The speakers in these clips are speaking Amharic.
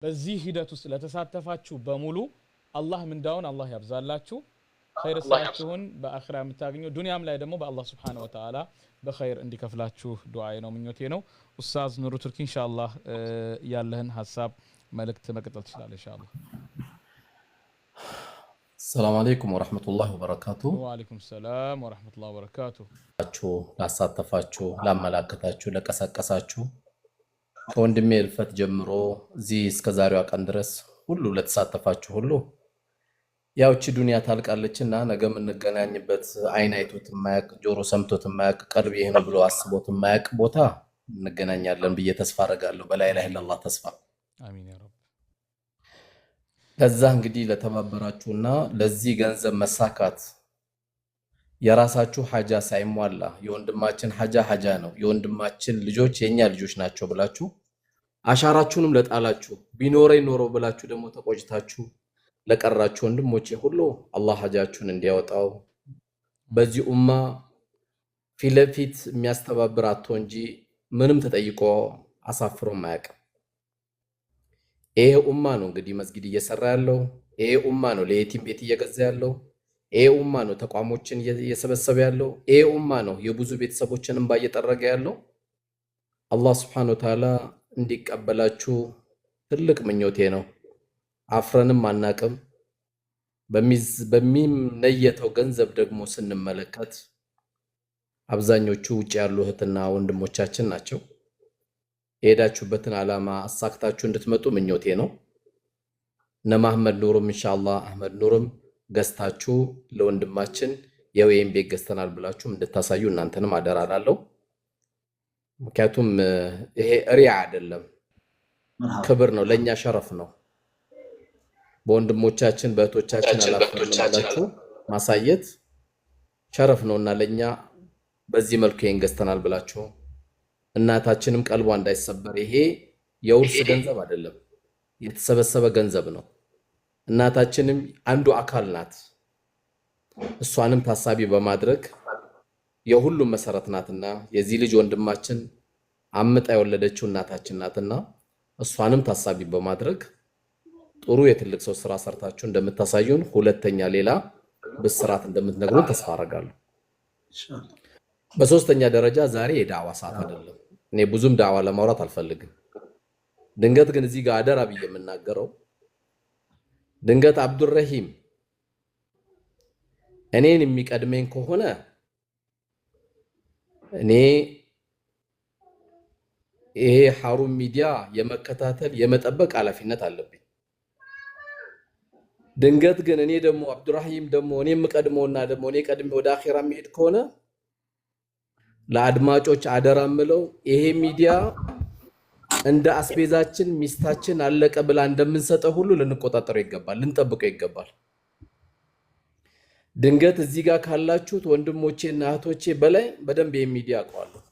በዚህ ሂደት ውስጥ ለተሳተፋችሁ በሙሉ አላህ ምንዳውን አላህ ያብዛላችሁ ኸይር ስራችሁን በአኺራ የምታገኙ ዱንያም ላይ ደግሞ በአላህ Subhanahu Wa Ta'ala በኸይር እንዲከፍላችሁ ዱዓዬ ነው ምኞቴ ነው ኡስታዝ ኑሩ ቱርኪ ኢንሻአላህ ያለህን ሐሳብ መልእክት መቀጠል ትችላለህ ኢንሻአላህ السلام عليكم ورحمة الله وبركاته. وعليكم السلام ورحمة الله وبركاته. لا ساتفاتشو لا ملاكتاتشو لا كساكساتشو ከወንድሜ እልፈት ጀምሮ እዚህ እስከ ዛሬዋ ቀን ድረስ ሁሉ ለተሳተፋችሁ ሁሉ ያው እቺ ዱንያ ታልቃለችና ነገ የምንገናኝበት አይን አይቶት የማያቅ ጆሮ ሰምቶት የማያቅ ቀልብ ይሄ ነው ብሎ አስቦት የማያቅ ቦታ እንገናኛለን ብዬ ተስፋ አደርጋለሁ በላይ ላይ ለአላህ ተስፋ አሚን ያ ረብ ለዛ እንግዲህ ለተባበራችሁና ለዚህ ገንዘብ መሳካት የራሳችሁ ሐጃ ሳይሟላ የወንድማችን ሐጃ ነው የወንድማችን ልጆች የኛ ልጆች ናቸው ብላችሁ አሻራችሁንም ለጣላችሁ ቢኖረኝ ኖሮ ብላችሁ ደግሞ ተቆጭታችሁ ለቀራችሁ ወንድሞቼ ሁሉ አላህ ሐጃችሁን እንዲያወጣው በዚህ ኡማ ፊለፊት የሚያስተባብር አጥቶ እንጂ ምንም ተጠይቆ አሳፍሮ ማያቅ ይሄ ኡማ ነው እንግዲህ መስጊድ እየሰራ ያለው ይሄ ኡማ ነው ለየቲም ቤት እየገዛ ያለው ይሄ ኡማ ነው ተቋሞችን እየሰበሰበ ያለው ይሄ ኡማ ነው የብዙ ቤተሰቦችን እንባ እየጠረገ ያለው አላህ Subhanahu Wa Ta'ala እንዲቀበላችሁ ትልቅ ምኞቴ ነው አፍረንም አናቅም በሚነየተው ገንዘብ ደግሞ ስንመለከት አብዛኞቹ ውጭ ያሉ እህትና ወንድሞቻችን ናቸው የሄዳችሁበትን ዓላማ አሳክታችሁ እንድትመጡ ምኞቴ ነው እነ መሐመድ ኑሩም ኢንሻአላህ አህመድ ኑሩም ገስታችሁ ለወንድማችን የወይን ቤት ገስተናል ብላችሁ እንድታሳዩ እናንተንም አደራላለሁ ምክንያቱም ይሄ ሪያ አይደለም ክብር ነው ለኛ ሸረፍ ነው በወንድሞቻችን በእህቶቻችን አላፈርናላችሁ ማሳየት ሸረፍ ነውና ለኛ በዚህ መልኩ ይሄን ገስተናል ብላችሁ እናታችንም ቀልቧ እንዳይሰበር ይሄ የውርስ ገንዘብ አይደለም የተሰበሰበ ገንዘብ ነው እናታችንም አንዱ አካል ናት እሷንም ታሳቢ በማድረግ የሁሉም መሰረት ናትና የዚህ ልጅ ወንድማችን አምጣ የወለደችው እናታችን ናትና እሷንም ታሳቢ በማድረግ ጥሩ የትልቅ ሰው ስራ ሰርታችሁ እንደምታሳዩን ሁለተኛ ሌላ በስራት እንደምትነግሩን ተስፋ አደርጋለሁ ኢንሻአላህ በሶስተኛ ደረጃ ዛሬ የዳዋ ሰዓት አይደለም እኔ ብዙም ዳዋ ለማውራት አልፈልግም ድንገት ግን እዚህ ጋር አደራ ብዬ የምናገረው ድንገት አብዱረሂም እኔን የሚቀድመኝ ከሆነ እኔ ይሄ ሐሩም ሚዲያ የመከታተል የመጠበቅ ኃላፊነት አለብኝ ድንገት ግን እኔ ደግሞ አብዱረሂም ደግሞ እኔ የምቀድመውና ደግሞ እኔ ቀድሜ ወደ አኺራ የሚሄድ ከሆነ ለአድማጮች አደራምለው ይሄ ሚዲያ እንደ አስቤዛችን ሚስታችን አለቀ ብላ እንደምንሰጠው ሁሉ ልንቆጣጠረው ይገባል ልንጠብቀው ይገባል ድንገት እዚህ ጋር ካላችሁት ወንድሞቼና እህቶቼ በላይ በደንብ ይሄ ሚዲያ አውቀዋለሁ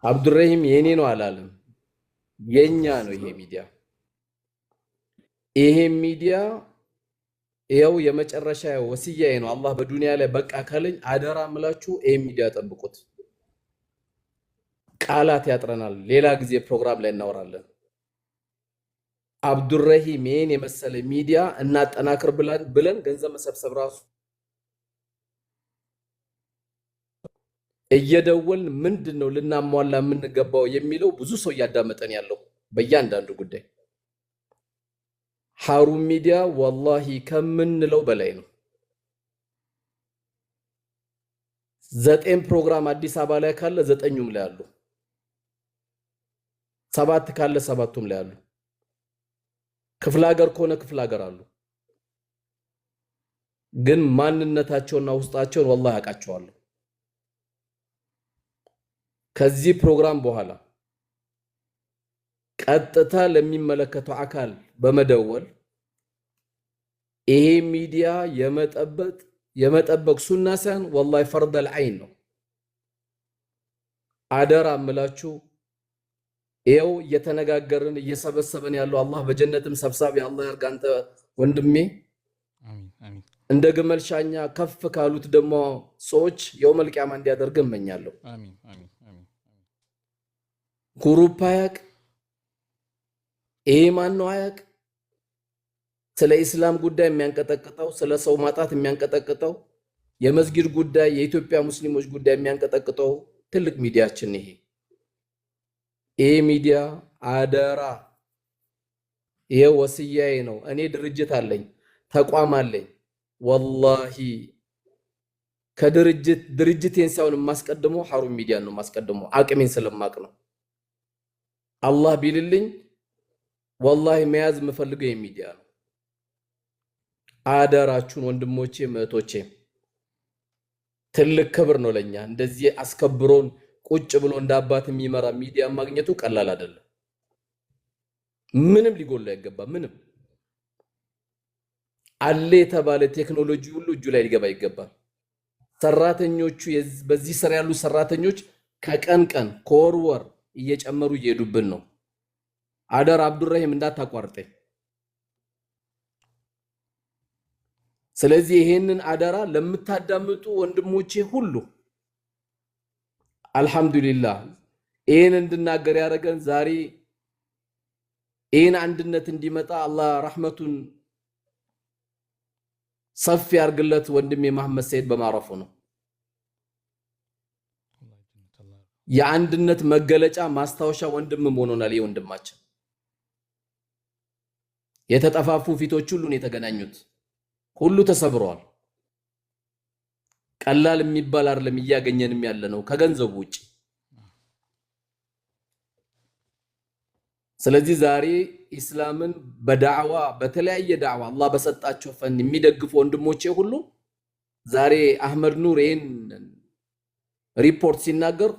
አብዱረሂም የኔ ነው አላለም የኛ ነው ይሄ ሚዲያ ይሄው የመጨረሻ ወሲያዬ ነው አላህ በዱንያ ላይ በቃ ካለኝ አደራ ምላችሁ ይሄ ሚዲያ ጠብቁት ቃላት ያጥረናል ሌላ ጊዜ ፕሮግራም ላይ እናወራለን አብዱረሂም የኔ የመሰለ ሚዲያ እናጠናክር ብለን ገንዘብ መሰብሰብ ራሱ እየደወልን ምንድነው ልናሟላ የምንገባው የሚለው ብዙ ሰው ያዳመጠን ያለው በእያንዳንዱ ጉዳይ ሐሩም ሚዲያ ወላሂ ከምንለው በላይ ነው 9 ፕሮግራም አዲስ አበባ ላይ ካለ 9ኙም ላይ አሉ 7 ካለ 7ቱም ላይ አሉ ክፍለ ሀገር ከሆነ ክፍለ ሀገር አሉ ግን ማንነታቸውና ውስጣቸውን ወላሂ ያቃቸዋለሁ ከዚህ ፕሮግራም በኋላ ቀጥታ ለሚመለከተው አካል በመደወል ይሄ ሚዲያ የመጠበቅ ሱና ሳይሆን ወላሂ ፈርደል ዐይን ነው አደራ እምላችሁ ይሄው እየተነጋገርን እየሰበሰበን ያለው አላህ በጀነትም ሰብሳቢ አላህ ያርጋንተ ወንድሜ አሚን አሚን እንደ ግመል ሻኛ ከፍ ካሉት ደግሞ ሰዎች የውመል ቂያማ እንዲያደርግ እመኛለሁ አሚን አሚን አሚን ጉሩፓያቅ ይሄ ማን ነው አያቅ? ስለ ኢስላም ጉዳይ የሚያንቀጠቅጠው፣ ስለ ሰው ማጣት የሚያንቀጠቅጠው፣ የመስጊድ ጉዳይ፣ የኢትዮጵያ ሙስሊሞች ጉዳይ የሚያንቀጠቅጠው ትልቅ ሚዲያችን ይሄ ሚዲያ አደራ፣ ይሄ ወስያዬ ነው። እኔ ድርጅት አለኝ፣ ተቋም አለኝ። ወላሂ ድርጅቴን ሳይሆን የማስቀድመው ሐሩን ሚዲያን ነው የማስቀድመው፣ አቅሜን ስለማቅ ነው። አላህ ቢልልኝ ወላሂ መያዝ የምፈልገው የሚዲያ ነው። አደራችሁን ወንድሞቼ እህቶቼ፣ ትልቅ ክብር ነው ለኛ። እንደዚህ አስከብሮን ቁጭ ብሎ እንደ አባት የሚመራ ሚዲያ ማግኘቱ ቀላል አይደለም። ምንም ሊጎላ አይገባም። ምንም አለ የተባለ ቴክኖሎጂ ሁሉ እጁ ላይ ሊገባ ይገባል። ሰራተኞቹ በዚህ ስራ ያሉ ሰራተኞች ከቀን ቀን ከወር ወር እየጨመሩ እየሄዱብን ነው። አደር አብዱራሂም እንዳታቋርጠኝ። ስለዚህ ይሄንን አደራ ለምታዳምጡ ወንድሞቼ ሁሉ አልহামዱሊላህ ይሄን እንድናገር ያደረገን ዛሬ ይሄን አንድነት እንዲመጣ አላህ ረህመቱን ሰፊ ያርግለት ወንድሜ መሐመድ ሰይድ በማረፉ ነው። የአንድነት መገለጫ ማስታወሻ ወንድም ሆኖናል። ይሄ ወንድማችን የተጠፋፉ ፊቶች ሁሉ ነው የተገናኙት። ሁሉ ተሰብሯል። ቀላል የሚባል አይደለም እያገኘንም ያለ ነው ከገንዘቡ ውጪ። ስለዚህ ዛሬ ኢስላምን በዳዕዋ በተለያየ ዳዕዋ አላህ በሰጣቸው ፈን የሚደግፉ ወንድሞቼ ሁሉ ዛሬ አህመድ ኑር ይሄን ሪፖርት ሲናገር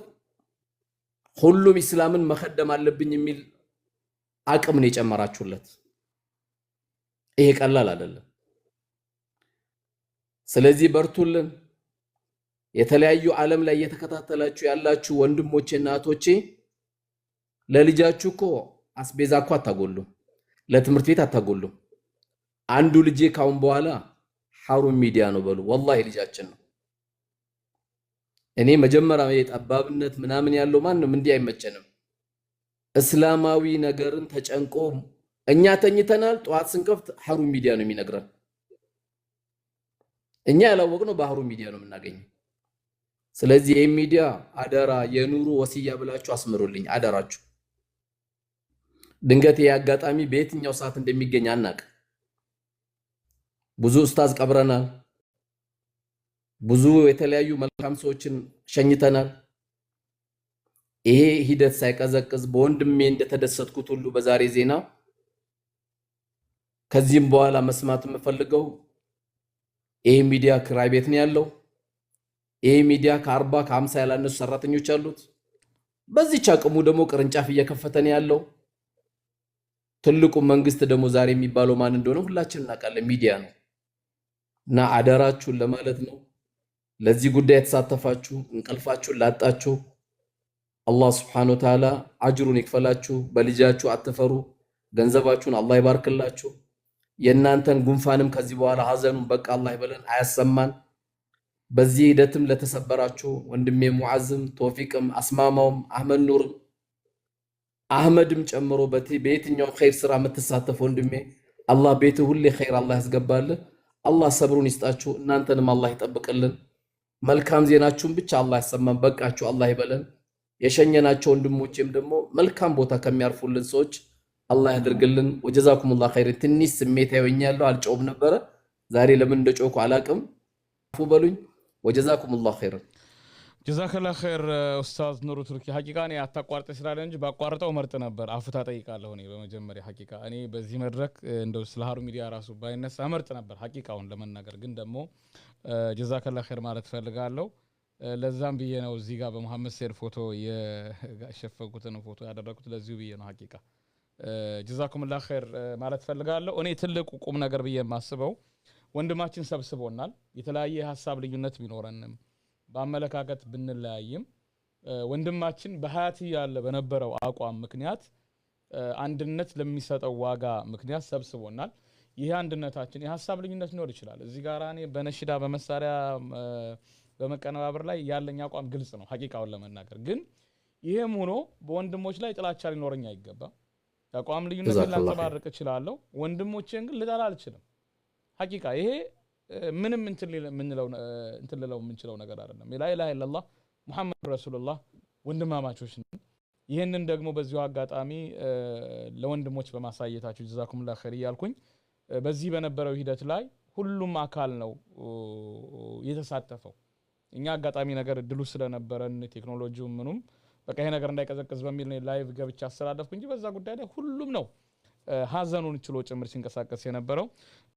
ሁሉም ኢስላምን መخدም አለብኝ የሚል አቅም ነው የጨመራችሁለት። ይሄ ቀላል አይደለም። ስለዚህ በርቱልን። የተለያዩ ዓለም ላይ እየተከታተላችሁ ያላችሁ ወንድሞቼ እና እህቶቼ ለልጃችሁ እኮ አስቤዛ እኮ አታጎሉ፣ ለትምህርት ቤት አታጎሉ። አንዱ ልጄ ካሁን በኋላ ሐሩን ሚዲያ ነው በሉ። ወላሂ ልጃችን ነው። እኔ መጀመሪያ የጠባብነት ምናምን ያለው ማንንም እንዲህ አይመቸንም። እስላማዊ ነገርን ተጨንቆ እኛ ተኝተናል፣ ጧት ስንከፍት ሐሩን ሚዲያ ነው የሚነግረን። እኛ ያላወቅነው በሐሩን ሚዲያ ነው የምናገኘው። ስለዚህ ይሄ ሚዲያ አደራ የኑሩ ወሲያ ብላችሁ አስምሩልኝ አደራችሁ። ድንገት ይሄ አጋጣሚ በየትኛው ሰዓት እንደሚገኝ አናቅ። ብዙ ኡስታዝ ቀብረናል፣ ብዙ የተለያዩ መልካም ሰዎችን ሸኝተናል። ይሄ ሂደት ሳይቀዘቅዝ በወንድሜ እንደተደሰትኩት ሁሉ በዛሬ ዜና ከዚህም በኋላ መስማት የምፈልገው ይሄ ሚዲያ ክራይ ቤት ነው ያለው። ይሄ ሚዲያ ከ40 ከ50 ያላነሱ ሰራተኞች አሉት። በዚህች አቅሙ ደግሞ ቅርንጫፍ እየከፈተ ነው ያለው። ትልቁ መንግስት ደግሞ ዛሬ የሚባለው ማን እንደሆነ ሁላችንም እናውቃለን፣ ሚዲያ ነው። እና አደራችሁን ለማለት ነው። ለዚህ ጉዳይ የተሳተፋችሁ እንቅልፋችሁን ላጣችሁ አላህ Subhanahu Wa Ta'ala አጅሩን ይክፈላችሁ። በልጃችሁ አትፈሩ። ገንዘባችሁን አላህ ይባርክላችሁ። የእናንተን ጉንፋንም ከዚህ በኋላ ሀዘኑን በቃ አላህ ይበለን አያሰማን። በዚህ ሂደትም ለተሰበራችሁ ወንድሜ ሙዓዝም፣ ቶፊቅም፣ አስማማውም፣ አህመድ ኑርም አህመድም ጨምሮ በየትኛው ኸይር ስራ የምትሳተፉ ወንድሜ አላህ ቤት ሁሌ ኸይር አላህ ያስገባልህ። አላህ ሰብሩን ይስጣችሁ። እናንተንም አላህ ይጠብቅልን። መልካም ዜናችሁን ብቻ አላህ ያሰማን። በቃችሁ አላህ ይበለን። የሸኘናቸው ወንድሞቼም ደግሞ መልካም ቦታ ከሚያርፉልን ሰዎች አላህ ያድርግልን። ወጀዛኩሙላህ ኸይር። ትንሽ ስሜታዊ ሆኛለሁ፣ አልጨውም ነበረ ዛሬ። ለምን እንደጮኩ አላቅም፣ አፉ በሉኝ። ወጀዛኩሙላህ ኸይር። ጀዛከላህ ኸይር ኡስታዝ ኑሩ ቱርኪ። ሐቂቃ እኔ አታቋርጥ ስላለ እንጂ ባቋርጠው መርጥ ነበር። አፉታ ጠይቃለሁ። እኔ በመጀመሪያ ሐቂቃ እኔ በዚህ መድረክ እንደው ስለ ሐሩን ሚዲያ ራሱ ባይነሳ መርጥ ነበር ሐቂቃውን ለመናገር። ግን ደግሞ ጀዛከላህ ኸይር ማለት ፈልጋለሁ። ለዛም ብዬ ነው እዚህ ጋር በመሐመድ ሰይድ ፎቶ የሸፈኩትን ፎቶ ያደረኩት ለዚሁ ብዬ ነው ሐቂቃ። ጀዛኩሙላህ ኸይር ማለት ፈልጋለሁ። እኔ ትልቁ ቁም ነገር ብዬ የማስበው ወንድማችን ሰብስቦናል። የተለያየ ሐሳብ ልዩነት ቢኖረንም በአመለካከት ብንለያይም ወንድማችን በሐያት ያለ በነበረው አቋም ምክንያት አንድነት ለሚሰጠው ዋጋ ምክንያት ሰብስቦናል። ይሄ አንድነታችን የሐሳብ ልዩነት ሊኖር ይችላል። እዚህ ጋር እኔ በነሽዳ በመሳሪያ በመቀነባበር ላይ ያለኝ አቋም ግልጽ ነው ሐቂቃውን ለመናገር። ግን ይሄም ሆኖ በወንድሞች ላይ ጥላቻ ሊኖርኝ አይገባም። አቋም ልዩነትን ላንጸባርቅ እችላለሁ ወንድሞቼን ግን ልጠላ አልችልም ሐቂቃ ይሄ ምንም እንትን ልለው የምንችለው ነገር አይደለም ላ ኢላሃ ኢላላህ ሙሐመድ ረሱልላህ ወንድማማቾች ነን ይሄንን ደግሞ በዚሁ አጋጣሚ ለወንድሞች በማሳየታችሁ ጀዛኩሙላህ ኸይር ይያልኩኝ በዚህ በነበረው ሂደት ላይ ሁሉም አካል ነው የተሳተፈው እኛ አጋጣሚ ነገር እድሉ ስለነበረን ቴክኖሎጂው ምኑም በቃ ይሄ ነገር እንዳይቀዘቅዝ በሚል ላይቭ ገብቻ አስተላልፍኩ እንጂ በዛ ጉዳይ ላይ ሁሉም ነው ሀዘኑን ችሎ ጭምር ሲንቀሳቀስ የነበረው